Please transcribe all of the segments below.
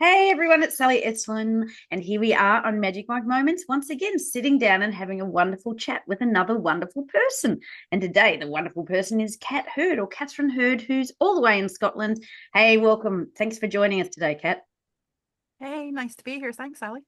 Hey everyone, it's Sally Estlin, and here we are on Magic Mike Moments, once again sitting down and having a wonderful chat with another wonderful person. And today, the wonderful person is Kat Hurd, or Catherine Hurd, who's all the way in Scotland. Hey, welcome. Thanks for joining us today, Kat. Hey, nice to be here. Thanks, Sally.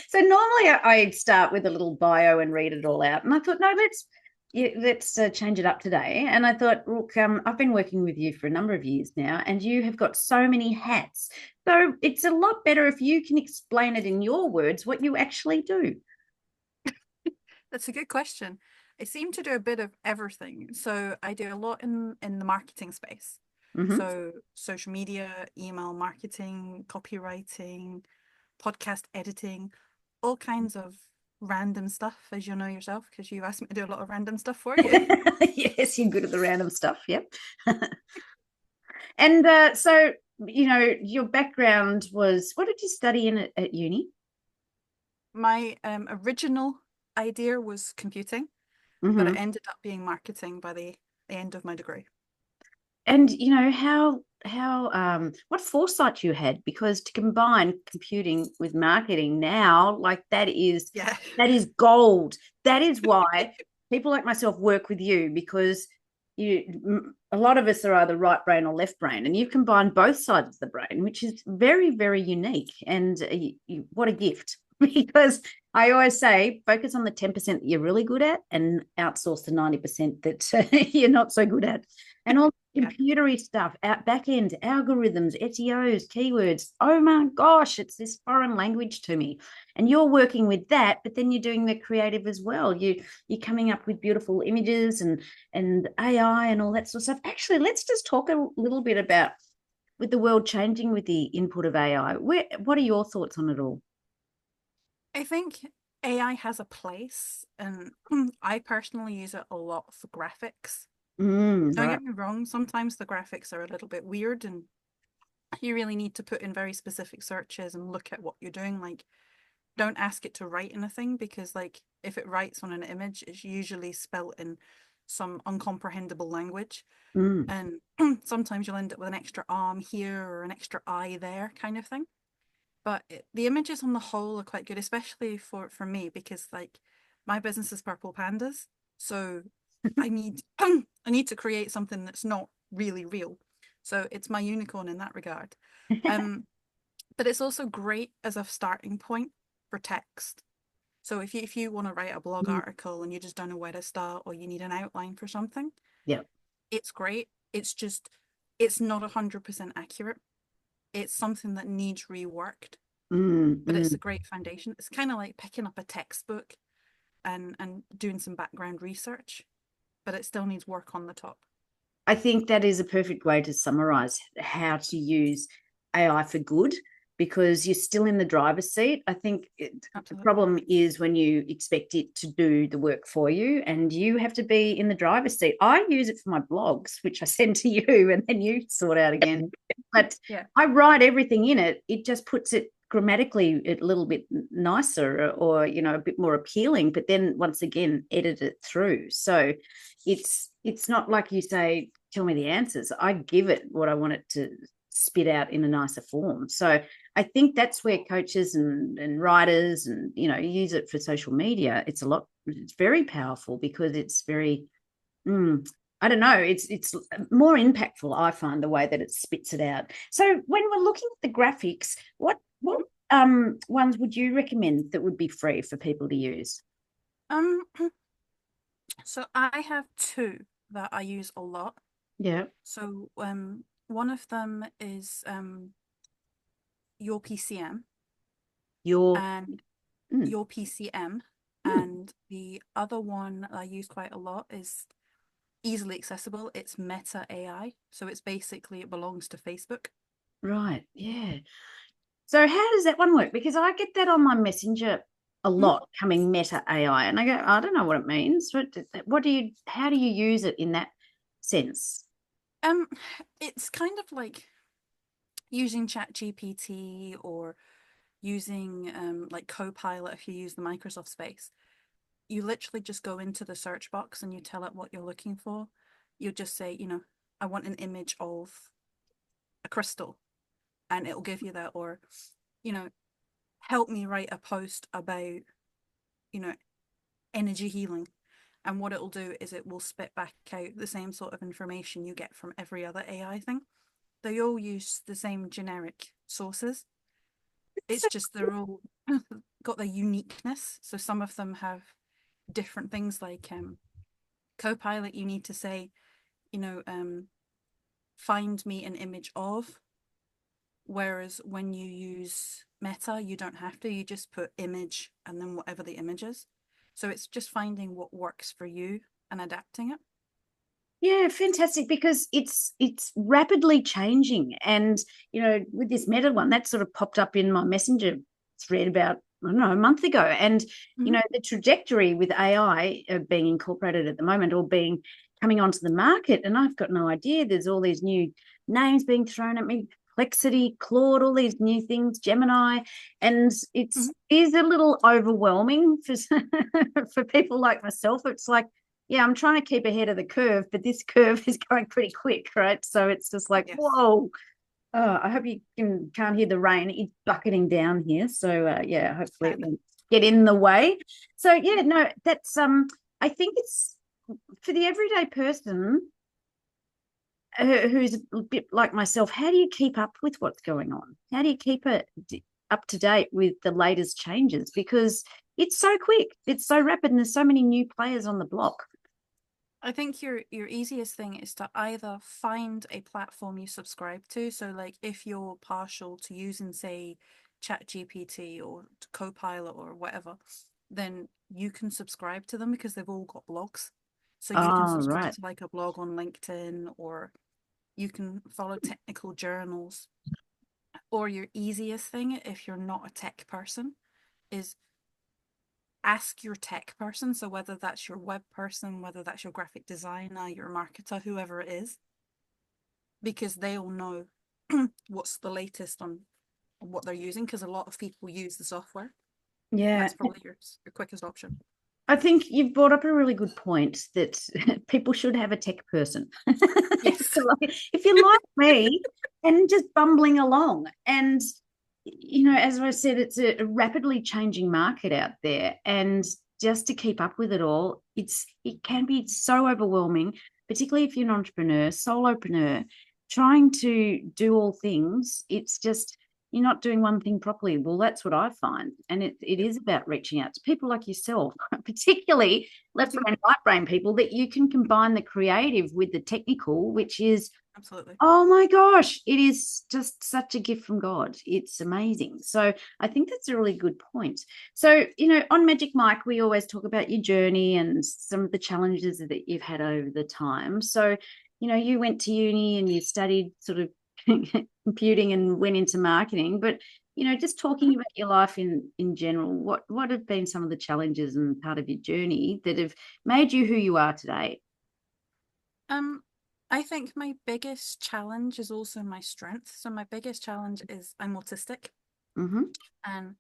So normally I'd start with a little bio and read it all out, and I thought, no, let's change it up today. And I thought, look, I've been working with you for a number of years now, and you have got so many hats. So it's a lot better if you can explain it in your words what you actually do. That's a good question. I seem to do a bit of everything. So I do a lot in the marketing space. Mm-hmm. So social media, email marketing, copywriting, podcast editing, all kinds of random stuff, as you know yourself, because you asked me to do a lot of random stuff for you. Yes, you're good at the random stuff. Yep. And so, your background was, what did you study in at uni? My original idea was computing, but it Mm-hmm. ended up being marketing by the end of my degree. And how what foresight you had, because to combine computing with marketing now, like Yeah. that is gold. That is why people like myself work with you, because a lot of us are either right brain or left brain, and you combine both sides of the brain, which is very, very unique. And what a gift. Because I always say focus on the 10% that you're really good at and outsource the 90% that you're not so good at. And all Yeah. computery stuff, out back end, algorithms, SEOs, keywords. Oh my gosh, it's this foreign language to me. And you're working with that, but then you're doing the creative as well. You're coming up with beautiful images and AI and all that sort of stuff. Actually, let's just talk a little bit about, with the world changing with the input of AI. What are your thoughts on it all? I think AI has a place, and I personally use it a lot for graphics. Don't Right. get me wrong, sometimes the graphics are a little bit weird, and you really need to put in very specific searches and look at what you're doing. Like, don't ask it to write anything because, like, if it writes on an image, it's usually spelt in some uncomprehendable language. Mm. And sometimes you'll end up with an extra arm here or an extra eye there, kind of thing. But the images on the whole are quite good, especially for me because like my business is Purple Pandas, so I need I need to create something that's not really real. So it's my unicorn in that regard. Um, but it's also great as a starting point for text. So if you want to write a blog article and you just don't know where to start or you need an outline for something, Yeah. it's great. It's just it's not 100% accurate. It's something that needs reworked, but it's a Mm. great foundation. It's kind of like picking up a textbook and doing some background research, but it still needs work on the top. I think that is a perfect way to summarize how to use AI for good, because you're still in the driver's seat. I think the Absolutely. problem is when you expect it to do the work for you and you have to be in the driver's seat. I use it for my blogs, which I send to you and then you sort out again. But Yeah. I write everything in it. It just puts it grammatically a little bit nicer, or a bit more appealing, but then once again edit it through. So it's not like you say, tell me the answers. I give it what I want it to spit out in a nicer form. So I think that's where coaches and writers and use it for social media. It's very powerful because it's very I don't know, it's more impactful, I find, the way that it spits it out. So when we're looking at the graphics, what ones would you recommend that would be free for people to use? Um, so I have two that I use a lot. Yeah. So one of them is your PCM Your and mm, your PCM, mm. and the other one that I use quite a lot is easily accessible. It's Meta AI, so it's basically it belongs to Facebook. Right. Yeah. So how does that one work? Because I get that on my messenger a Hmm? lot, coming Meta AI, and I go, I don't know what it means. How do you use it in that sense? Um, it's kind of like using ChatGPT or using like Copilot if you use the Microsoft space. You literally just go into the search box and you tell it what you're looking for. You just say, I want an image of a crystal. and it'll give you that. Or, you know, help me write a post about, you know, energy healing. And what it'll do is it will spit back out the same sort of information you get from every other AI thing. They all use the same generic sources. It's So, just they're all got their uniqueness. So some of them have different things, like Copilot, you need to say, you know, find me an image of. Whereas when you use Meta, you don't have to. You just put image and then whatever the image is. So it's just finding what works for you and adapting it. yeah, fantastic, because it's rapidly changing. And with this Meta one, that sort of popped up in my messenger thread about, I don't know, a month ago. And Mm-hmm. the trajectory with AI being incorporated at the moment, or being coming onto the market, and I've got no idea. There's all these new names being thrown at me: Perplexity, Claude, all these new things, Gemini, and Mm-hmm. is a little overwhelming for for people like myself. It's like, yeah, I'm trying to keep ahead of the curve, but this curve is going pretty quick, right? So it's just like, Yes. whoa. Oh, I hope you can't hear the rain. It's bucketing down here. So yeah, hopefully it And won't get in the way. So yeah, no, that's I think it's for the everyday person who's a bit like myself. How do you keep up with what's going on? How do you keep it up to date with the latest changes? Because it's so quick, it's so rapid, and there's so many new players on the block. I think your easiest thing is to either find a platform you subscribe to. So like if you're partial to using, say, ChatGPT or Copilot or whatever, then you can subscribe to them because they've all got blogs. So you can Oh, subscribe right. to like a blog on LinkedIn, or you can follow technical journals. Or your easiest thing, if you're not a tech person, is ask your tech person. So whether that's your web person, whether that's your graphic designer, your marketer, whoever it is, because they'll know what's the latest on what they're using, because a lot of people use the software. And Yeah, that's probably your quickest option. I think you've brought up a really good point that people should have a tech person. Yes. If you're like me and just bumbling along, and as I said, it's a rapidly changing market out there, and just to keep up with it all, it can be so overwhelming, particularly if you're an entrepreneur, solopreneur, trying to do all things. It's just you're not doing one thing properly. Well, that's what I find. And it Yep. is about reaching out to people like yourself, particularly left brain, right brain people, that you can combine the creative with the technical, which is, Absolutely. oh my gosh, it is just such a gift from God. It's amazing. So I think that's a really good point. So, on Magic Mike, we always talk about your journey and some of the challenges that you've had over the time. So, you went to uni and you studied sort of computing and went into marketing, but just talking Mhm. about your life in general, what have been some of the challenges and part of your journey that have made you who you are today? Um, I think my biggest challenge is also my strength. So my biggest challenge is I'm autistic, Mm-hmm. and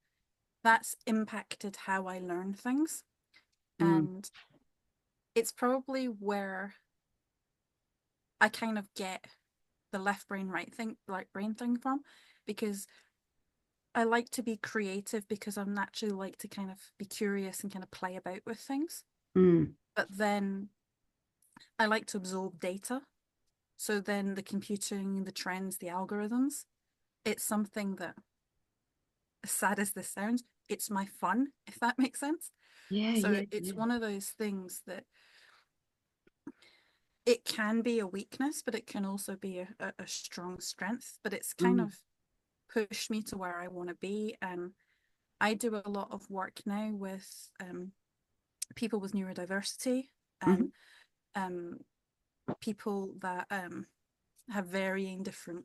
that's impacted how I learn things. Mm. And it's probably where I kind of get the left brain right brain thing from, because I like to be creative, because I'm naturally like to kind of be curious and kind of play about with things. Mm. But then I like to absorb data. So then the computing, the trends, the algorithms, it's something that, as sad as this sounds, it's my fun, if that makes sense. Yeah, So yeah, it's yeah. one of those things that it can be a weakness, but it can also be a strong strength. But it's kind Mm. of pushed me to where I want to be. And I do a lot of work now with people with neurodiversity, Mm-hmm. and um, people that have varying different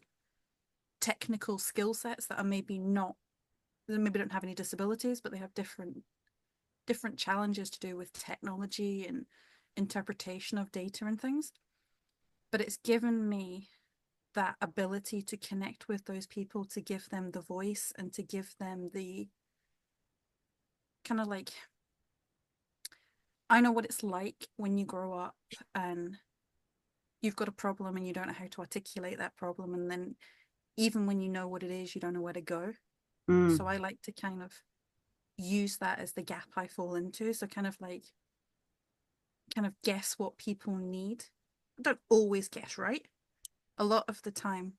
technical skill sets, that are maybe not, they maybe don't have any disabilities, but they have different challenges to do with technology and interpretation of data and things. But it's given me that ability to connect with those people, to give them the voice and to give them the kind of like, I know what it's like when you grow up and you've got a problem and you don't know how to articulate that problem, and then even when you know what it is, you don't know where to go. So Mm. I like to kind of use that as the gap I fall into. So kind of guess what people need. I don't always guess right. A lot of the time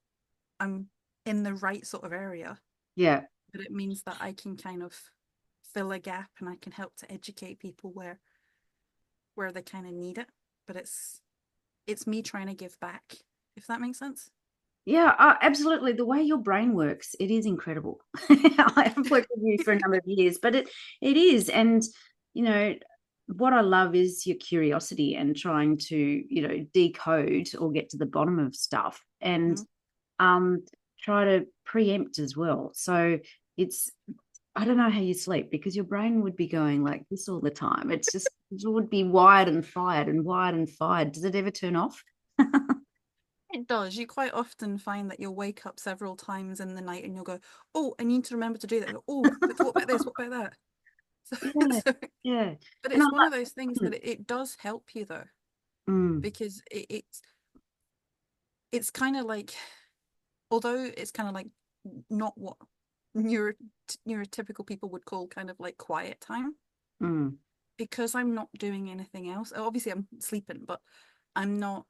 I'm in the right sort of area, Yeah. but it means that I can kind of fill a gap and I can help to educate people where they kind of need it. But it's me trying to give back, if that makes sense. Yeah, absolutely. The way your brain works, it is incredible. I have worked with you for a number of years, but it is. And, you know, what I love is your curiosity and trying to, decode or get to the bottom of stuff and Mm-hmm. um try to preempt as well. So it's I don't know how you sleep because your brain would be going like this all the time. It would be wired and fired and wired and fired. Does it ever turn off? It does. You quite often find that you'll wake up several times in the night and you'll go, "Oh, I need to remember to do that." Oh, but what about this? What about that? So, Yeah, so yeah. but And I it's one of those things like, that it does help you though, mm, because it's kind of like, although it's kind of like not what neuro neurotypical people would call kind of like quiet time, mm, because I'm not doing anything else. Obviously, I'm sleeping, but I'm not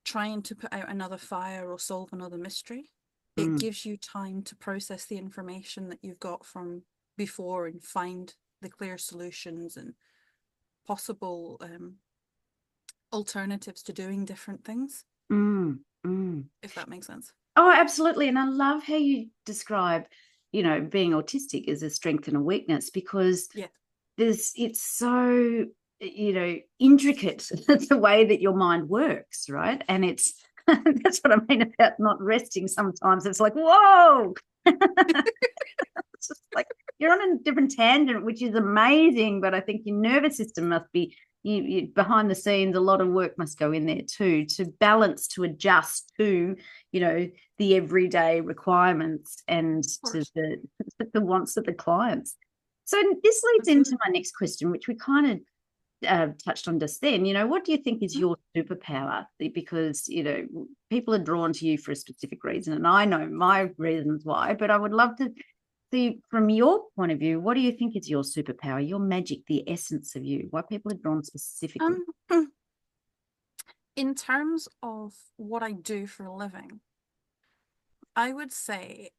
trying to put out another fire or solve another mystery. It mm, gives you time to process the information that you've got from before and find the clear solutions and possible alternatives to doing different things, mm, mm. if that makes sense. Oh, absolutely. And I love how you describe, being autistic as a strength and a weakness because Yeah, it's so, intricate the way that your mind works, right? And it's that's what I mean about not resting sometimes. It's like, whoa. It's just like you're on a different tangent, which is amazing. But I think your nervous system must be behind the scenes. A lot of work must go in there too to balance, to adjust to the everyday requirements and of to course. the wants of the clients. So this leads into Absolutely. my next question, which we kind of touched on just then. What do you think is your superpower? Because people are drawn to you for a specific reason, and I know my reasons why. But I would love to see from your point of view, what do you think is your superpower, your magic, the essence of you? Why people are drawn specifically? Um, in terms of what I do for a living, I would say,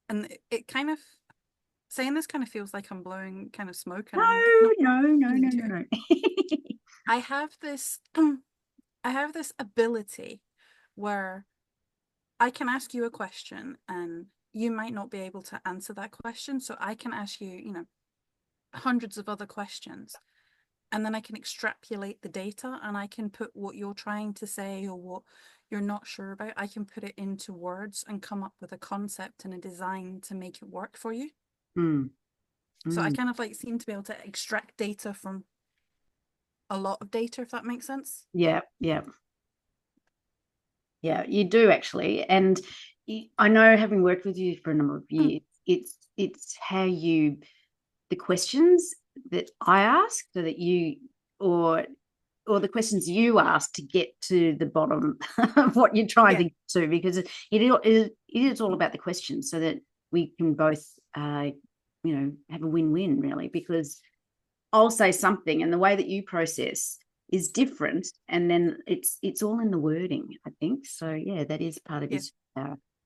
and it kind of saying this kind of feels like I'm blowing kind of smoke, and No, I'm not no, no, no, meaning no, to. no. I have this I have this ability where I can ask you a question and you might not be able to answer that question. So I can ask you, hundreds of other questions. And then I can extrapolate the data and I can put what you're trying to say or what you're not sure about. I can put it into words and come up with a concept and a design to make it work for you. Mm, So I mm. kind of like seem to be able to extract data from a lot of data, if that makes sense. Yeah, yeah, yeah. You do actually, and I know, having worked with you for a number of years, it's how you the questions that I ask, so that you or the questions you ask to get to the bottom of what you're trying Yeah, to get to, because it is all about the questions, so that we can both have a win-win, really, because I'll say something and the way that you process is different, and then it's all in the wording, I think. So yeah, that is part of yeah. his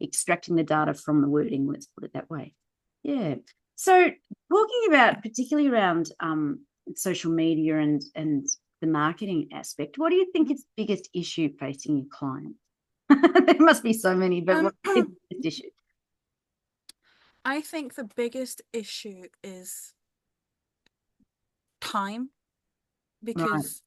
extracting the data from the wording, let's put it that way. Yeah. So talking about particularly around social media and the marketing aspect, what do you think Mhm. is the biggest issue facing your clients? There must be so many, but Um, what is the biggest issue? I think the biggest issue is time, Right. because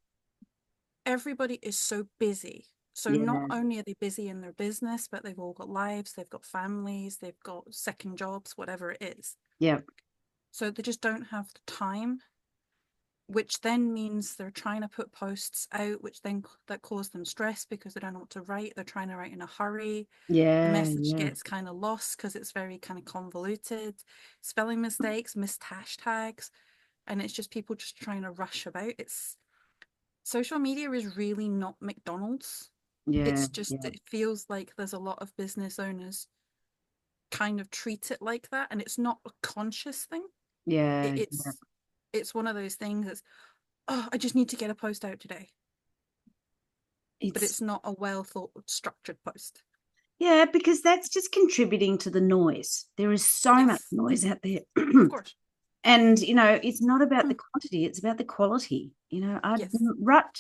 everybody is so busy. So not Yeah. only are they busy in their business, but they've all got lives, they've got families, they've got second jobs, whatever it is. Yeah. So they just don't have the time, which then means they're trying to put posts out, which then that cause them stress because they don't know what to write. They're trying to write in a hurry. The Yeah. message Yeah. gets kind of lost because it's very kind of convoluted, spelling mistakes, missed hashtags, and it's just people just trying to rush about. It's social media is really not McDonald's. Yeah, It's just, yeah, it feels like there's a lot of business owners kind of treat it like that, and it's not a conscious thing. yeah, yeah. It's one of those things that's, oh, I just need to get a post out today, but It's it's not a well thought structured post. yeah, because that's just contributing to the noise. There is so much Yes, noise out there. of course. And it's not about the quantity, it's about the quality. I'd Yes.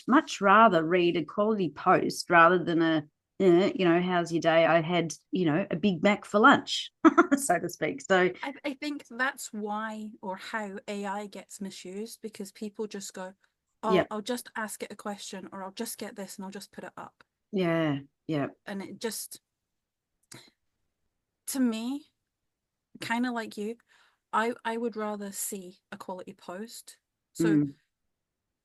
much rather read a quality post rather than how's your day? I had, a Big Mac for lunch, so to speak. So I think that's why or how AI gets misused, because people just go, yeah, oh, I'll just ask it a question, or I'll just get this and I'll just put it up. yeah, yeah, And it just, to me, kind of like you, I would rather see a quality post. So mm,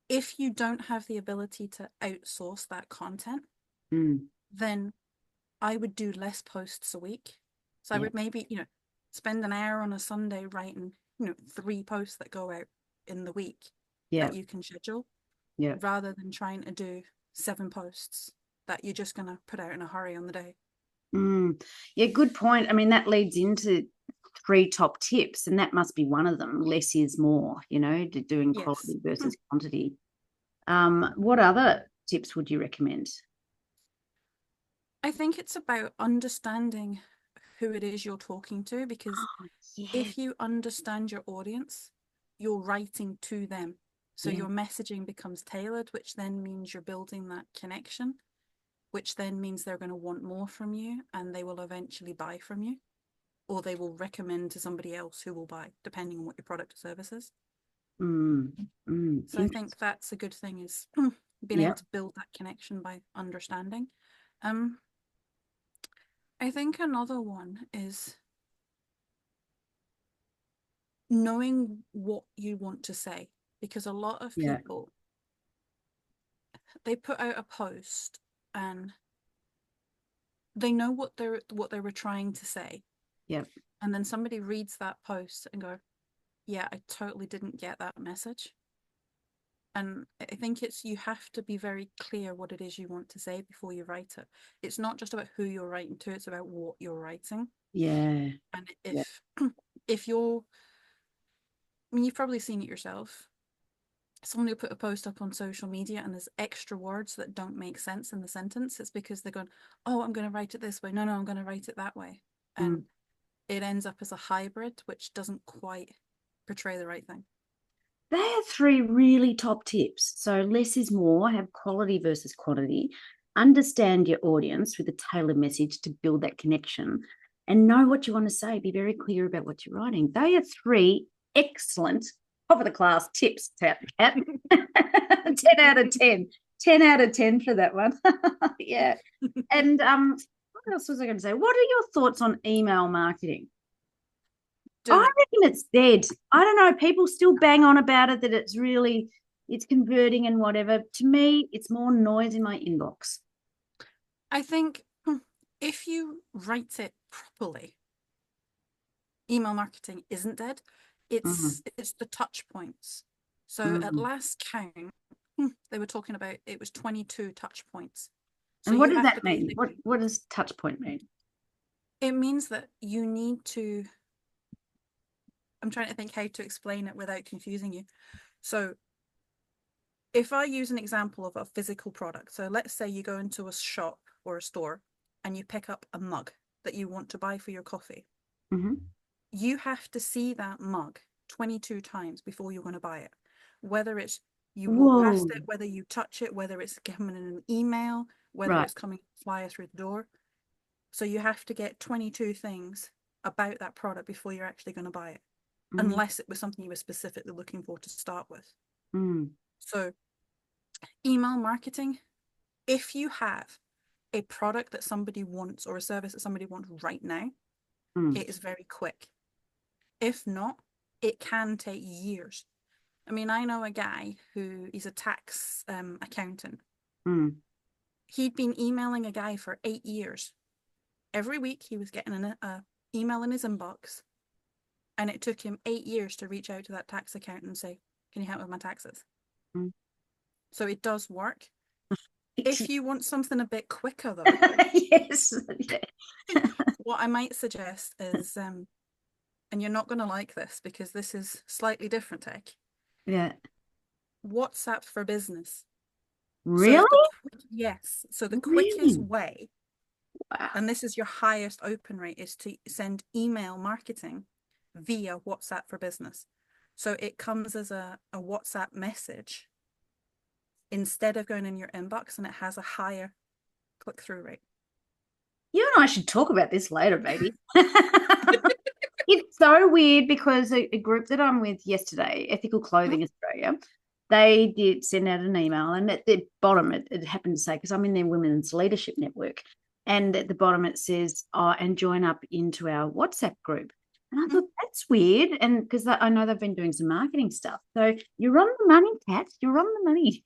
if you don't have the ability to outsource that content, mm, then I would do less posts a week. So I yeah, would maybe, spend an hour on a Sunday writing, 3 posts that go out in the week yeah, that you can schedule, yeah. rather than trying to do 7 posts that you're just going to put out in a hurry on the day. Yeah, good point. I mean, that leads into 3 top tips, and that must be one of them. Less is more, doing Yes. quality versus quantity. What other tips would you recommend? I think it's about understanding who it is you're talking to, because Oh, yeah, if you understand your audience, you're writing to them. So yeah. your messaging becomes tailored, which then means you're building that connection, which then means they're going to want more from you and they will eventually buy from you, or they will recommend to somebody else who will buy, depending on what your product or service is. Mm, So I think that's a good thing, is being yeah, able to build that connection by understanding. Um, I think another one is knowing what you want to say, because a lot of yeah, people, they put out a post and they know what they were trying to say, yeah. and then somebody reads that post and go, yeah, I totally didn't get that message. And I think it's, you have to be very clear what it is you want to say before you write it. It's not just about who you're writing to, it's about what you're writing. Yeah, And yeah. if you're, I mean, you've probably seen it yourself, someone who put a post up on social media and there's extra words that don't make sense in the sentence, it's because they're going, oh, I'm going to write it this way. No, I'm going to write it that way. Mm. And it ends up as a hybrid, which doesn't quite portray the right thing. They are 3 really top tips. So less is more, have quality versus quantity, understand your audience with a tailored message to build that connection, and know what you want to say. Be very clear about what you're writing. They are 3 excellent, top of the class tips, Cat. 10 out of 10. 10 out of 10 for that one. Yeah. And what else was I going to say? What are your thoughts on email marketing? Do I it. reckon it's dead. I don't know. People still bang on about it that it's converting and whatever. To me, it's more noise in my inbox. I think if you write it properly, email marketing isn't dead. Mm, It's the touch points. So at mm. last count, they were talking about, it was 22 touch points. So And what you does have to that mean? basically, What does touch point mean? it means that you need to, I'm trying to think how to explain it without confusing you. So if I use an example of a physical product, so let's say you go into a shop or a store and you pick up a mug that you want to buy for your coffee. Mm-hmm. You have to see that mug 22 times before you're going to buy it. Whether it's you walk past Whoa. it, whether you touch it, whether it's given in an email, whether Right. it's coming flyer through the door. So you have to get 22 things about that product before you're actually going to buy it, Mm, unless it was something you were specifically looking for to start with. mm, So email marketing, if you have a product that somebody wants or a service that somebody wants right now, mm, it is very quick. If not, it can take years. I mean, I know a guy who is a tax accountant. mm, He'd been emailing a guy for 8 years. Every week he was getting an email in his inbox, and it took him 8 years to reach out to that tax accountant and say, can you help with my taxes? mm. So it does work. If you want something a bit quicker, though, Yes. Yeah. what I might suggest is, and you're not going to like this because this is slightly different tech, Yeah. WhatsApp for business. So Really? yes, so the quickest Really? way, Wow. and this is your highest open rate, is to send email marketing via WhatsApp for business. So it comes as a WhatsApp message instead of going in your inbox, and it has a higher click-through rate. You and I should talk about this later, baby. It's so weird because a group that I'm with yesterday, Ethical Mhm. Clothing Australia, they did send out an email, and at the bottom it happened to say, because I'm in their women's leadership network, and at the bottom it says, oh, and join up into our WhatsApp group. And I Mhm. thought, that's weird. And because I know they've been doing some marketing stuff. So you're on the money, Kat. You're on the money.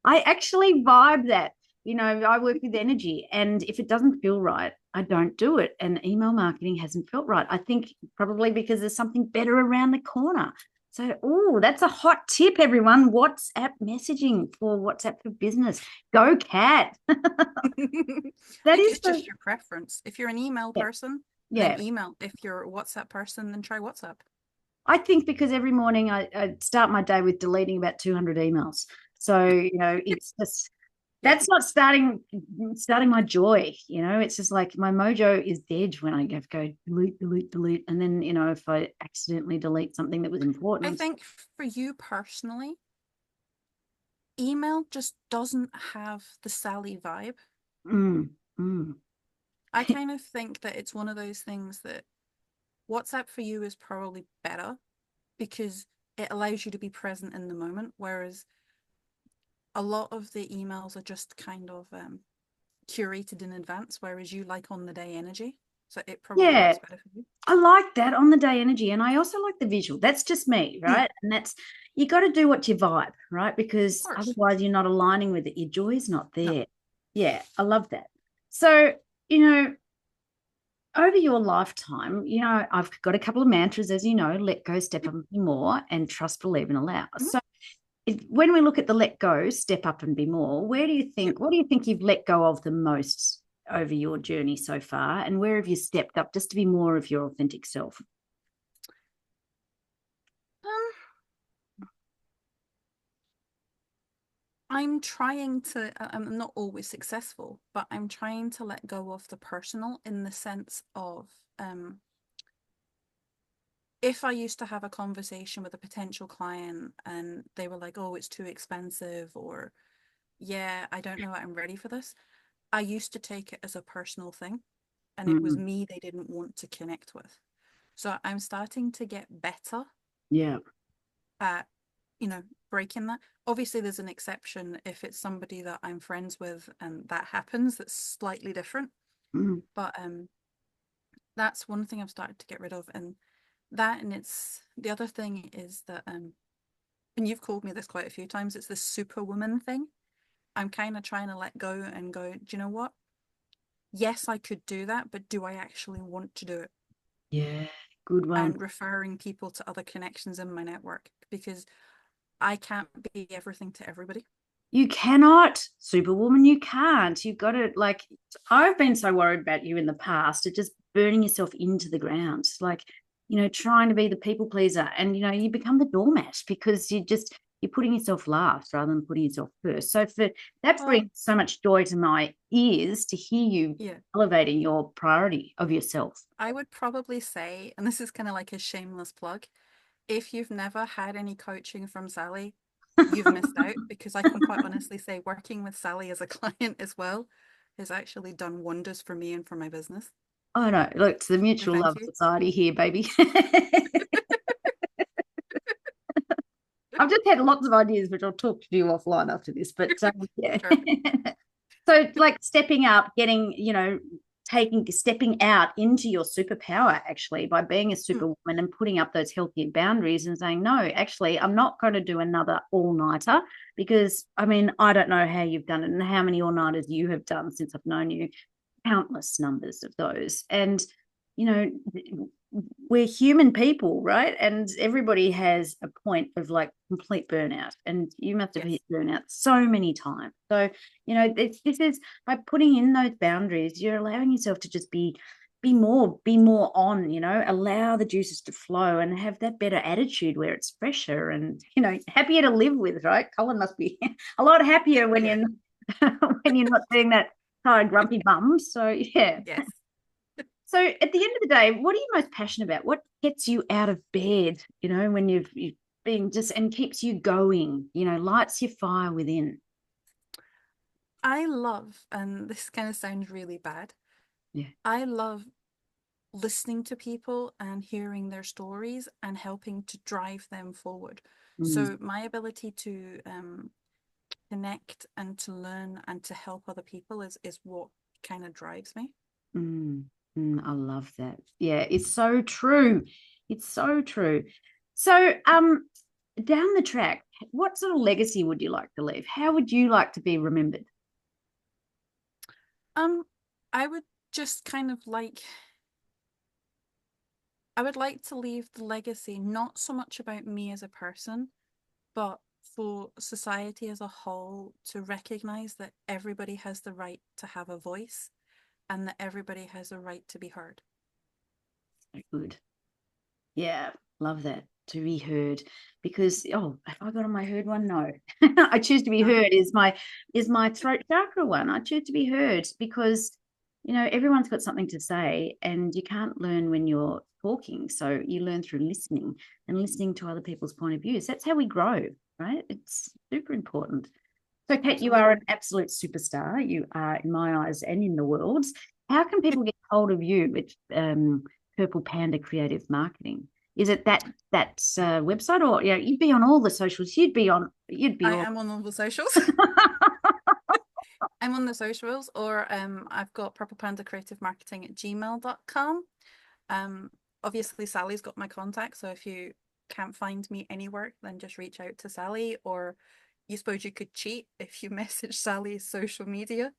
I actually vibe that. I work with energy, and if it doesn't feel right, I don't do it. And email marketing hasn't felt right. I think probably because there's something better around the corner. So, oh, that's a hot tip, everyone. WhatsApp messaging for WhatsApp for business. Go, Cat. I That think is it's the, just your preference. If you're an email yeah, person, then yeah. email. If you're a WhatsApp person, then try WhatsApp. I think because every morning I start my day with deleting about 200 emails. So, it's just, Yeah. that's not starting my joy. It's just like my mojo is dead when I have to go delete, delete, delete. And then, if I accidentally delete something that was I important. think for you personally, email just doesn't have the Sally vibe. Mm, mm. I kind of think that it's one of those things that WhatsApp for you is probably better because it allows you to be present in the moment, whereas a lot of the emails are just kind of curated in advance, whereas you like on the day energy. So it probably Yeah, works better for you. I like that on the day energy. And I also like the visual. That's just me, Mm, right? And you got to do what you vibe, right? of Because course. otherwise you're not aligning with it. Your joy's not No. there. Yeah, I love that. So, you know, over your lifetime, I've got a couple of mantras, as you know: let go, step up, and be more, and trust, believe, and allow. Mhm. So when we look at the let go, step up, and be more, Yeah. what do you think you've let go of the most over your journey so far? And where have you stepped up just to be more of your authentic self? Um, I'm trying to, I'm not always successful, but I'm trying to let go of the personal in the sense of um, if I used to have a conversation with a potential client and they were like, oh, it's too expensive, or yeah, I don't know, I'm ready for this. I used to take it as a personal thing, and it was Mm, me they didn't want to connect with. So I'm starting to get better yeah. at, you know, breaking that. Obviously, there's an exception if it's somebody that I'm friends with and that happens, that's slightly different. Mm, But that's one thing I've started to get rid of. And that, and it's the other thing is that, and you've called me this quite a few times, it's this superwoman thing. I'm kind of trying to let go and go, do you know what? Yes, I could do that, but do I actually want to do it? yeah. Good one. And referring people to other connections in my network because I can't be everything to everybody. You cannot, Superwoman. You can't. You've got to, like, I've been so worried about you in the past, of just burning yourself into the ground, like, trying to be the people pleaser. And, you become the doormat because you're putting yourself last rather than putting yourself first. So that Well, brings so much joy to my ears to hear you yeah, elevating your priority of yourself. I would probably say, and this is kind of like a shameless plug, if you've never had any coaching from Sally, you've missed out because I can quite honestly say working with Sally as a client as well has actually done wonders for me and for my business. Oh no, look, it's the So mutual thank love you. society here, baby. I've just had lots of ideas, which I'll talk to you offline after this. But yeah. Sure. So, like stepping up, getting, stepping out into your superpower actually by being a Mm. superwoman and putting up those healthy boundaries and saying, no, actually, I'm not going to do another all nighter because I mean, I don't know how you've done it and how many all nighters you have done since I've known you, countless numbers of those. And, you know, we're human people, right? And everybody has a point of like complete burnout, and you must have hit Yes. burnout so many times. So, this is by putting in those boundaries, you're allowing yourself to just be more on, allow the juices to flow and have that better attitude where it's fresher and, happier to live with, right? Colin must be a lot happier when Yeah. you're when you're not doing that tired, grumpy bum. So yeah. Yes. So at the end of the day, what are you most passionate about? What gets you out of bed, when you've been just and keeps you going, lights your fire within? I love, and this kind of sounds really bad, Yeah. I love listening to people and hearing their stories and helping to drive them forward. Mm, So my ability to connect and to learn and to help other people is what kind of drives me. mm, I love that. Yeah, it's so true. It's so true. So, down the track, what sort of legacy would you like to leave? How would you like to be remembered? Um, I would just kind of I would like to leave the legacy not so much about me as a person, but for society as a whole to recognize that everybody has the right to have a voice and that everybody has a right to be heard. Good. Yeah, love that. To be heard. Because have I got on my heard one? No. I choose to be No. heard is my throat chakra one. I choose to be heard because everyone's got something to say and you can't learn when you're talking. So you learn through listening and listening to other people's point of views. That's how we grow, right? It's super important. So, Kate, you are Absolutely. an absolute superstar. You are in my eyes and in the world's. How can people get hold of you with Purple Panda Creative Marketing? Is it that website, or you'd be on all the socials? You'd be I all. am on all the socials. I'm on the socials, or I've got purplepandacreativemarketing at gmail.com. Um, Obviously, Sally's got my contact, so if you can't find me anywhere, then just reach out to Sally, or you suppose you could cheat if you message Sally's social media.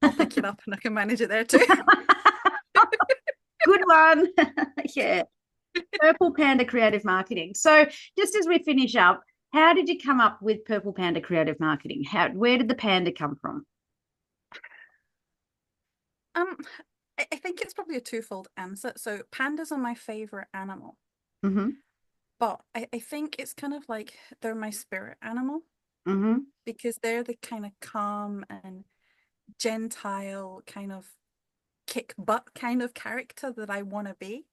I'll pick it up and I can manage it there too. Good one. Yeah. Purple Panda Creative Marketing. So, just as we finish up, how did you come up with Purple Panda Creative Marketing? Where did the panda come from? Um, I think it's probably a twofold answer. So pandas are my favorite animal, Mm-hmm. but I think it's kind of like they're my spirit animal Mm-hmm. because they're the kind of calm and gentile kind of kick butt kind of character that I want to be,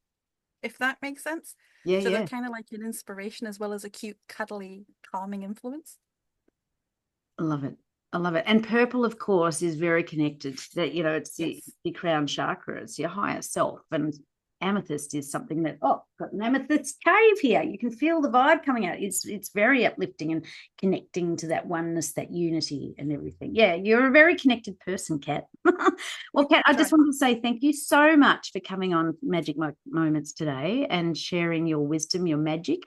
if that makes sense. Yeah, So they're yeah. kind of like an inspiration as well as a cute, cuddly, calming influence. I love it. I love it. And purple, of course, is very connected. That it's Yes. the crown chakra, it's your higher self. And amethyst is something that got an amethyst cave here. You can feel the vibe coming out. It's very uplifting and connecting to that oneness, that unity, and everything. Yeah, you're a very connected person, Kat. Well, Kat, I just Try. want to say thank you so much for coming on Magic Moments today and sharing your wisdom, your magic,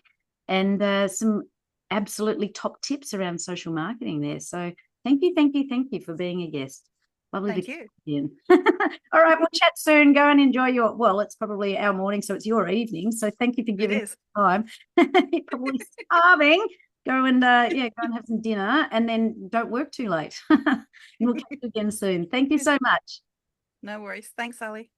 and some absolutely top tips around social marketing there. So thank you, thank you, thank you for being a guest. Lovely to Thank get you. you in. All right, we'll chat soon. Go and enjoy it's probably our morning, so it's your evening. So thank you for It giving is. time. You're probably starving. Go and go and have some dinner and then don't work too late. We'll catch you again soon. Thank you so much. No worries. Thanks, Sally.